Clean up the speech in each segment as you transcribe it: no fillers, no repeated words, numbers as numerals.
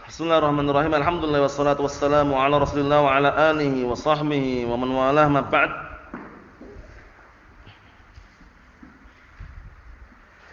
Bismillahirrahmanirrahim. Alhamdulillah wassalatu wassalamu ala Rasulillah wa ala alihi wa sahbihi wa man walah ma ba'd.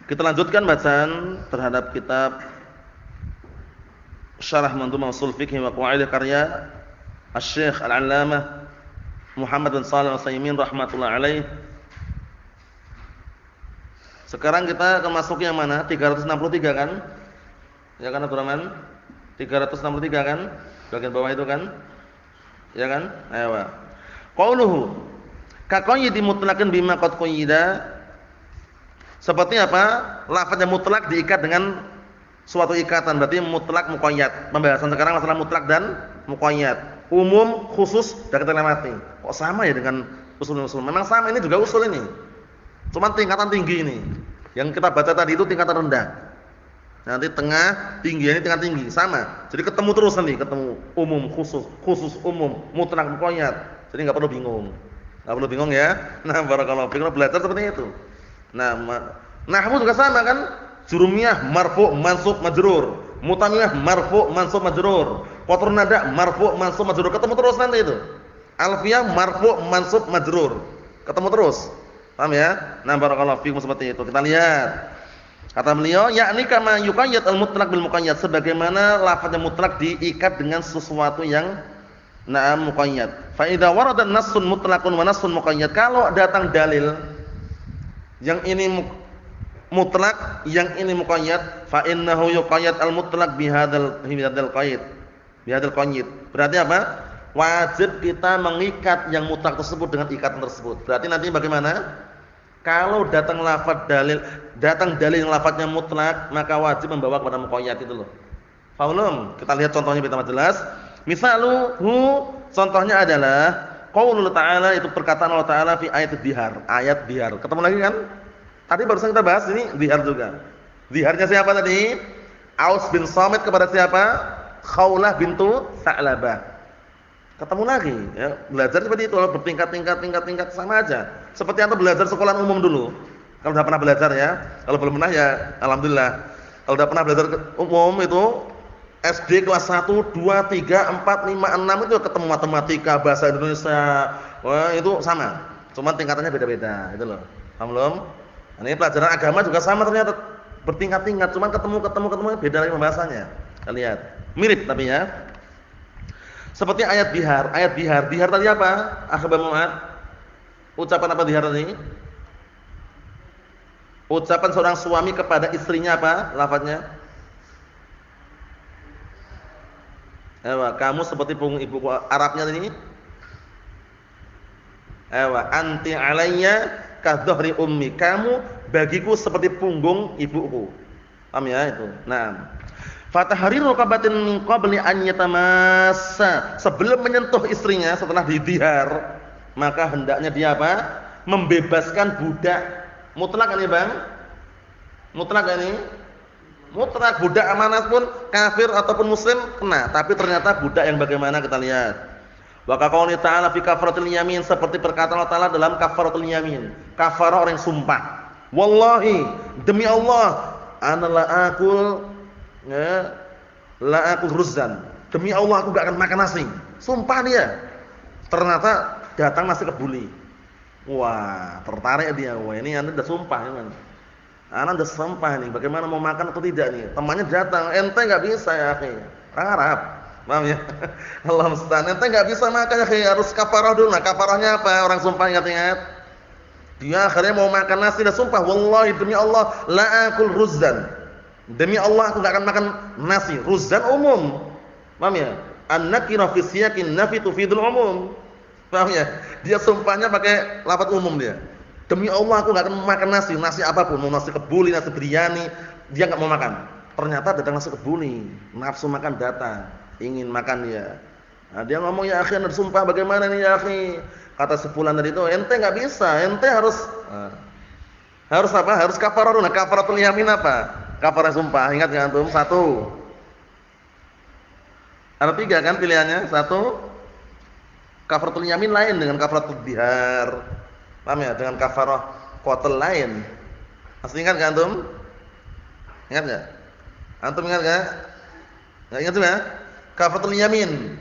Kita lanjutkan bacaan terhadap kitab Syarah Mandhumah Ushul Fiqh wa Qawaid karya Asy-Syaikh Al-'Allamah Muhammad bin Shalih Al-Utsaimin rahimatullah alaih. Sekarang kita akan masuk yang mana? 363 kan? Ya kan Abdurrahman? 363 kan? Bagian bawah itu kan? Ya kan? Ayo. Qauluhu ka qayyidi mutlaqan bima qad qayyida. Seperti apa? Lafaz yang mutlak diikat dengan suatu ikatan, berarti mutlak muqayyad. Pembahasan sekarang masalah mutlak dan muqayyad. Umum, khusus, dan kita lewati. Kok sama ya dengan usul-usul? Memang sama, ini juga usul ini. Cuma tingkatan tinggi ini. Yang kita baca tadi itu tingkatan rendah. Nanti tengah, tinggi, ini tingkat tinggi, sama. Jadi ketemu terus nanti, ketemu umum, khusus, khusus umum, mutlak muqayyad. Jadi enggak perlu bingung. Enggak perlu bingung ya. Nah, barakallahu fiikum, belajar seperti itu. Nah, nahwu juga sama kan? Jurumiyah marfu' mansub majrur, mutamiyah marfu' mansub majrur, qatrun nada marfu' mansub majrur, ketemu terus nanti itu. Alfiyah marfu' mansub majrur. Ketemu terus. Paham ya? Nah, barakallahu fiikum seperti itu. Kita lihat. Kata beliau, yakni kama yuqayyad al-mutlaq bil muqayyad, sebagaimana lafaz yang mutlak diikat dengan sesuatu yang na'am muqayyad. Fa idza warada nassun mutlaqun wa nassun muqayyad, kalau datang dalil yang ini mutlak, yang ini muqayyad, fa innahu yuqayyad al-mutlaq bihadzal qaid. Bihadzal qaid. Berarti apa? Wajib kita mengikat yang mutlak tersebut dengan ikatan tersebut. Berarti nanti bagaimana? Kalau datang lafaz dalil, datang dalil yang lafaznya mutlak, maka wajib membawa kepada muqayyad itu loh. Paham belum? Kita lihat contohnya biar jelas. Misaluhu, contohnya adalah qaulul ta'ala, itu perkataan Allah Ta'ala fi ayat dihar, ayat dihar. Ketemu lagi kan? Tadi barusan kita bahas ini dihar juga. Diharnya siapa tadi? Aus bin Samit kepada siapa? Khawlah bintu Sa'labah. Ketemu lagi, ya. Belajar seperti itu, bertingkat-tingkat sama aja. Seperti antum belajar sekolah umum dulu. Kalau sudah pernah belajar ya. Kalau belum pernah ya alhamdulillah. Kalau sudah pernah belajar umum itu SD kelas 1, 2, 3, 4, 5, 6 itu ketemu matematika, bahasa Indonesia. Wah, itu sama. Cuma tingkatannya beda-beda, itu loh. Paham belum? Nah, ini pelajaran agama juga sama ternyata, bertingkat-tingkat, cuma ketemu beda lagi pembahasannya. Kita lihat. Mirip tapi ya. Seperti ayat dihar. Ayat dihar. Dihar tadi apa? Akhbar Mu'ad. Ucapan apa dihar tadi? Ucapan seorang suami kepada istrinya apa? Lafadznya? Kamu seperti punggung ibuku. Arabnya tadi? Anti alayya kadhri ummi. Kamu bagiku seperti punggung ibuku. Paham ya itu? Nah, fatahriru raqabatin min qabli an yatamassa. Sebelum menyentuh istrinya setelah didihar, maka hendaknya dia apa? Membebaskan budak. Mutlak ini, Bang? Mutlak ini? Mutlak, budak amanah pun kafir ataupun muslim kena, tapi ternyata budak yang bagaimana kita lihat. Wa qauli ta'ala fi kafaratul yamin, seperti perkataan Allah Ta'ala dalam kafaratul yamin. Kafarah orang sumpah. Wallahi, demi Allah, ana la akul ya, la akul ruzzan. Demi Allah aku enggak akan makan nasi. Sumpah dia. Ternyata datang nasi kebuli. Wah, tertarik dia. Wah, ini anda udah sumpah ya, man. Anda udah sumpah nih, bagaimana mau makan atau tidak nih? Temannya datang, ente enggak bisa ya, akhi. Orang Arab. Paham ya? Allah musta'an. Ente enggak bisa makan ya, akhi, harus kafarah dulu. Nah, kafarahnya apa? Orang sumpah ingat-ingat. Dia akhirnya mau makan nasi dan sumpah, wallahi demi Allah la akul ruzzan. Demi Allah aku enggak akan makan nasi. Ruzzan umum. Paham ya? An-nakira fi siyaqin nafi tufidul umum. Paham ya? Dia sumpahnya pakai lafaz umum dia. Demi Allah aku enggak akan makan nasi, nasi apapun, mau nasi kebuli, nasi biryani, dia enggak mau makan. Ternyata datang nasi kebuli, nafsu makan datang, ingin makan dia. Nah, dia ngomong, "Ya akhi, anda sumpah bagaimana nih ya akhi?" Kata sepulan dari itu, "Ente enggak bisa, ente harus harus apa? Harus kafarah dulu." Nah, kafaratul yamin apa? Kafarah sumpah. Ingat enggak antum? 1. Ada 3 kan pilihannya? 1 kafaratul yamin lain dengan kafaratul dihar. Paham ya? Dengan kafarah qatl lain. Masih ingat enggak antum? Ingat enggak? Antum ingat enggak? Enggak ingat juga? Kafaratul yamin.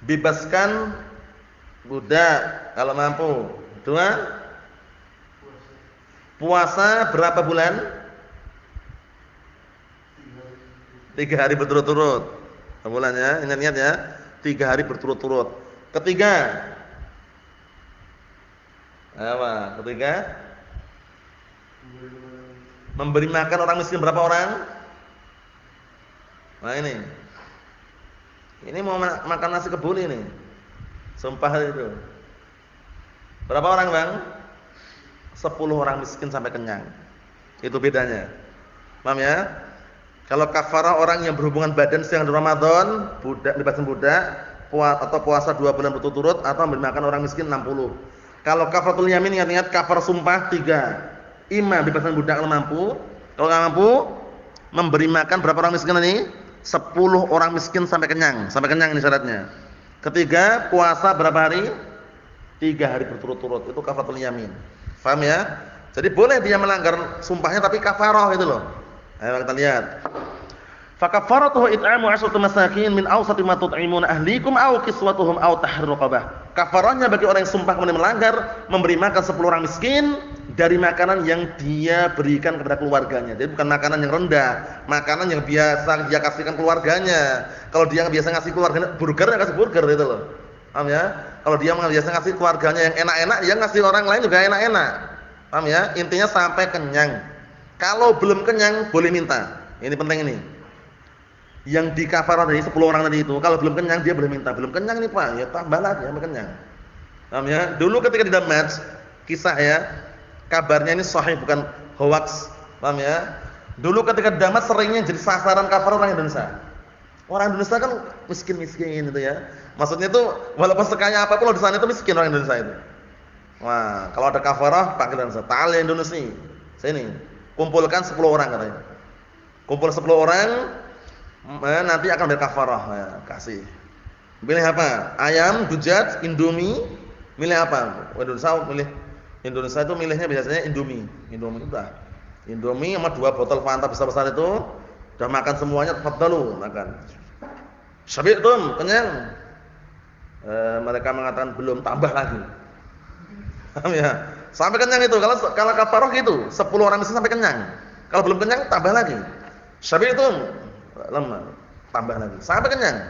Bebaskan budak kalau mampu. 2, puasa berapa bulan? 3 hari berturut-turut. Bulannya, ingat-ingat ya. 3 hari berturut-turut. Ketiga. Apa? Ketiga. Memberi makan orang miskin berapa orang? Nah ini. Ini mau makan nasi kebuli ini. Sumpah itu. Berapa orang, Bang? 10 orang miskin sampai kenyang. Itu bedanya. Paham ya? Kalau kafarah orang yang berhubungan badan sedang di Ramadan, budak bebasin budak, atau puasa 2 bulan berturut-turut atau memberi makan orang miskin 60. Kalau kafaratul yamin ingat-ingat kafar sumpah 3. Imam bebasin budak kalau mampu. Kalau enggak mampu, memberi makan berapa orang miskin tadi? 10 orang miskin sampai kenyang. Sampai kenyang ini syaratnya. Ketiga, puasa berapa hari? 3 hari berturut-turut. Itu kafaratul yamin. Paham ya? Jadi boleh dia melanggar sumpahnya tapi kafarah itu loh. Ayo kita lihat. Fa kafaratuhu it'amu 'ashrati masakin min awsati ma tut'imuna ahlikum aw kiswatuhum aw tahrir raqabah. Kafarahnya bagi orang yang sumpah kemudian melanggar, memberi makan 10 orang miskin dari makanan yang dia berikan kepada keluarganya. Jadi bukan makanan yang rendah, makanan yang biasa dia kasihkan keluarganya. Kalau dia biasa ngasih keluarganya burger, dia kasih burger itu loh. Paham ya? Kalau dia biasa ngasih keluarganya yang enak-enak, dia ngasih orang lain juga enak-enak. Paham ya? Intinya sampai kenyang. Kalau belum kenyang boleh minta. Ini penting ini. Yang di kafarah dari 10 orang tadi itu, kalau belum kenyang dia boleh minta. Belum kenyang nih Pak, ya tambah lagi sampai kenyang. Paham ya? Dulu ketika di Damas, kisah ya, kabarnya ini sahih bukan hoax. Paham ya? Dulu ketika di Damas seringnya jadi sasaran kafarah orang Indonesia. Orang Indonesia kan miskin-miskin itu ya. Maksudnya itu walaupun sekaya apapun di sana itu miskin orang Indonesia itu. Wah, kalau ada kafarah panggil Indonesia, ta'al Indonesia. Sini. Kumpulkan 10 orang katanya. Kumpul 10 orang, nanti akan berkafarah ya, kasih. Pilih apa? Ayam, dujat, Indomie, milih apa? Indonesia itu milihnya biasanya Indomie. Indomie udah. Indomie sama 2 botol Fanta besar-besar itu, udah makan semuanya, tafadhalu makan. Syabi'tum, kenyang. Mereka mengatakan belum, tambah lagi. Paham ya? Sampai kenyang itu. Kalau kafarah gitu, 10 orang miskin sampai kenyang. Kalau belum kenyang tambah lagi. Syabi'tum, lama, tambah lagi. Sampai kenyang.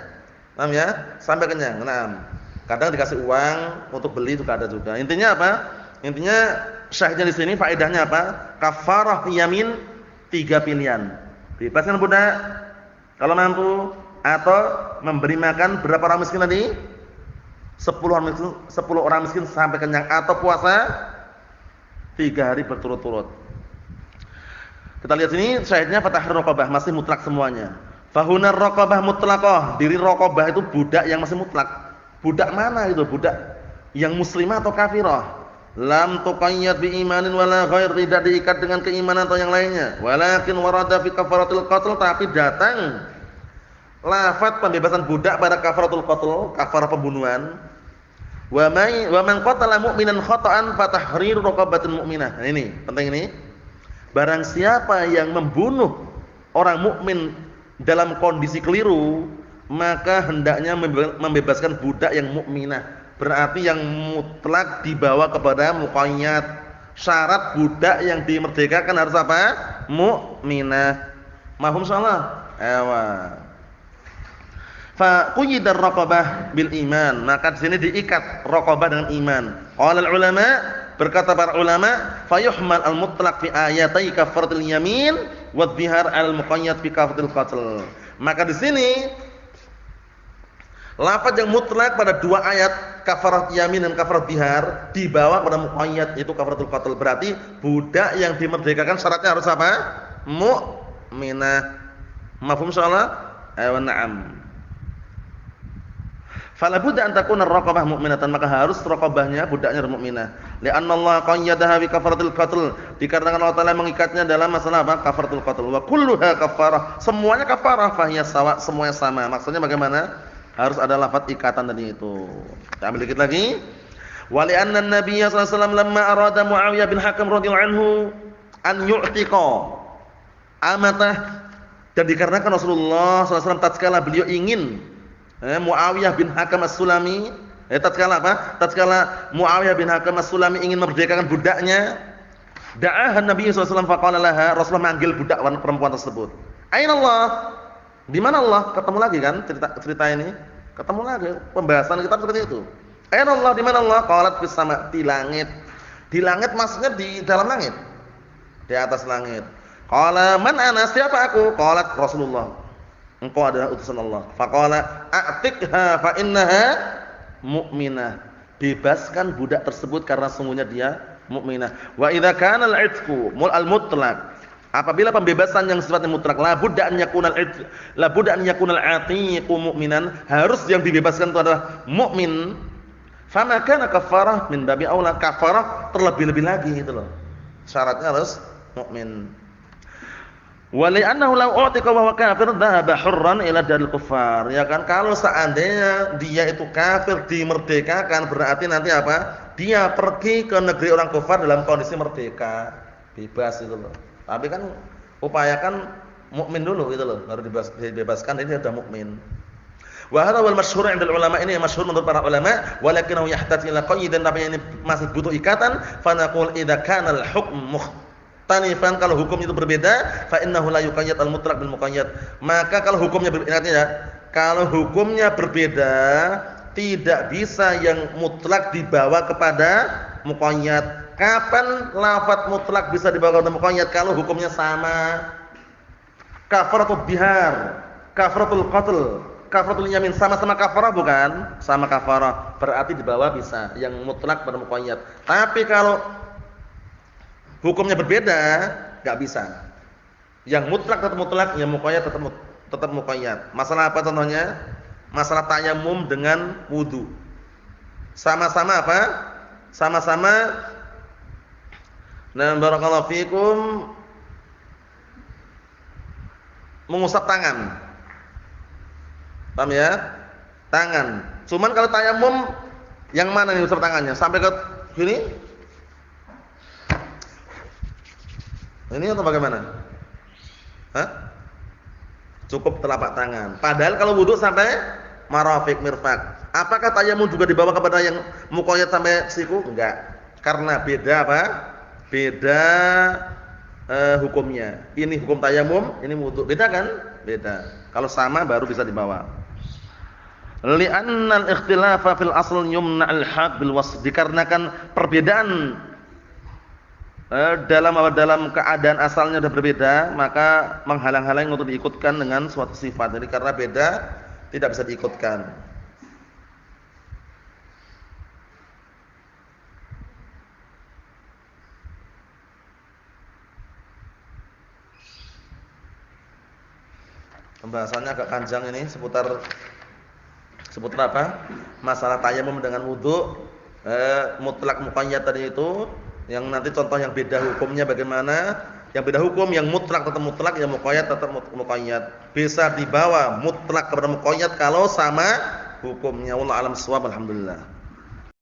Paham ya? Sampai kenyang. Nah, kadang dikasih uang untuk beli juga ada juga. Intinya apa? Intinya syahidnya di sini faedahnya apa? Kafarah yamin 3 pilihan. Bebaskan budak kalau mampu atau memberi makan berapa orang miskin tadi? 10 orang miskin sampai kenyang atau puasa 3 hari berturut-turut. Kita lihat sini syahidnya fatahrir raqabah masih mutlak semuanya. Fahunar raqabah mutlaqah, diri raqabah itu budak yang masih mutlak. Budak mana itu? Budak yang muslimah atau kafirah? Lam tuqayyad bi imanin wala ghair, tidak diikat dengan keimanan atau yang lainnya. Walakin warada fi kafaratil qatl, tapi datang lafaz pembebasan budak pada kafaratul qatl, kafarah pembunuhan. Wa man qatala mu'minan khata'an fatahriru raqabatin mu'minah. Nah, ini penting ini. Barang siapa yang membunuh orang mukmin dalam kondisi keliru, maka hendaknya membebaskan budak yang mukminah. Berarti yang mutlak dibawa kepada muqayyad. Syarat budak yang dimerdekakan harus apa? Mukminah. Mahum salah. Ewa. Fa quyidar raqabah bil iman, maka di sini diikat raqabah dengan iman. Qala al ulama, berkata para ulama, fayuhmal al mutlaq fi ayatai kafaratul yamin wa dhihar al muqayyad fi kafaratul qatl. Maka di sini lafaz yang mutlak pada 2 ayat kafarat yamin dan kafarat dhihar dibawa pada muqayyad, itu kafaratul qatl. Berarti budak yang dimerdekakan syaratnya harus apa? Mukminah. Mafhum insyaallah? Ayo na'am. Fala budda an takuna ar-raqabah mu'minatan, maka harus raqabahnya budaknya mukminah. Li'anna Allah qayyadaha bi kafaratil qatl, dikarenakan Allah Taala mengikatnya dalam masalah apa? Kafaratul qatl. Wa kulluha kafarah, semuanya kafarah, fahiya sawa, semuanya sama. Maksudnya bagaimana? Harus ada lafaz ikatan tadi itu. Kita ambil dikit lagi. Wa li'anna an-nabiy sallallahu alaihi wasallam lamma arada Muawiyah bin Hakam radhiyallahu anhu an yu'tiqa amatah Dan dikarenakan Rasulullah SAW tatkala beliau ingin Muawiyah bin Hakam As-Sulami, tatkala apa? Tatkala Muawiyah bin Hakam As-Sulami ingin memerdekakan budaknya, da'aha Nabi SAW faqala laha, Rasulullah manggil budak perempuan tersebut. Aina Allah? Di mana Allah? Ketemu lagi kan cerita ini. Ketemu lagi pembahasan kitab seperti itu. Aina Allah? Di mana Allah? Qalat fis sama, di langit. Di langit maksudnya di dalam langit. Di atas langit. Qala man ana? Siapa aku? Qalat Rasulullah. Engkau adalah utusan Allah. Faqala a'tiqha fa innaha mu'minah. Bebaskan budak tersebut karena sungguhnya dia mukminah. Wa idza kana al-'itqu al-mutlaq, apabila pembebasan yang sifatnya mutlak, la budda an yakuna al-'atiqu mu'minan, harus yang dibebaskan itu adalah mukmin. Fama kana kafarah min babi aula, kafarah terlebih-lebih lagi gitu loh. Syaratnya harus mukmin. Wa li'annahu law u'tiqa wa huwa kafir dhahaba hurran ila daril kuffar. Ya kan, kalau seandainya dia itu kafir dimerdekakan, berarti nanti apa? Dia pergi ke negeri orang kafir dalam kondisi merdeka, bebas itu loh. Tapi kan upayakan mukmin dulu gitu loh, baru dibebaskan, ini sudah mukmin. Wa hadha wal masyhur 'inda ulama, ini yang masyhur menurut para ulama, walakinahu yahtaju ila qaydin, tapi ini masih butuh ikatan. Fa naqul idza kana al-hukm mukhtalifan, kalau hukum itu berbeda, fa innahu la yuqayyad al-mutlaq bil muqayyad. Maka kalau hukumnya berbeda, ya, kalau hukumnya berbeda, tidak bisa yang mutlak dibawa kepada muqayyad. Kapan lafaz mutlak bisa dibawa kepada muqayyad? Kalau hukumnya sama. Kafaratul bihar, kafaratul qatl, kafaratul yamin, sama-sama kafarah bukan? Sama kafarah, berarti dibawa bisa yang mutlak pada muqayyad. Tapi kalau hukumnya berbeda, enggak bisa. Yang mutlak tetap mutlak, yang muqayyad tetap muqayyad. Masalah apa contohnya? Masalah tayamum dengan wudu. Sama-sama apa? Sama-sama, nah barakallahu fikum, mengusap tangan. Paham ya? Tangan. Cuman kalau tayamum yang mana nih usap tangannya? Sampai ke sini? Ini atau bagaimana? Hah? Cukup telapak tangan. Padahal kalau wudu sampai marafiq, mirfaq. Apakah tayamum juga dibawa kepada yang muqayyad sampai siku? Enggak. Karena beda apa? Beda hukumnya. Ini hukum tayamum, ini wudu. Beda kan? Beda. Kalau sama baru bisa dibawa. Li'anna al-ikhtilafa fil asl yumna al-haq bil wasf. Dikarenakan perbedaan dalam keadaan asalnya sudah berbeda, maka menghalang-halangi untuk diikutkan dengan suatu sifat. Jadi karena beda tidak bisa diikutkan. Pembahasannya agak panjang ini seputar apa? Masalah tayamum dengan wudu, mutlak muqayyad tadi itu, yang nanti contoh yang beda hukumnya bagaimana? Yang beda hukum, yang mutlak tetap mutlak, yang muqayyad tetap muqayyad. Bisa dibawa mutlak kepada muqayyad kalau sama hukumnya. Wallahu a'lam bissawab. Alhamdulillah.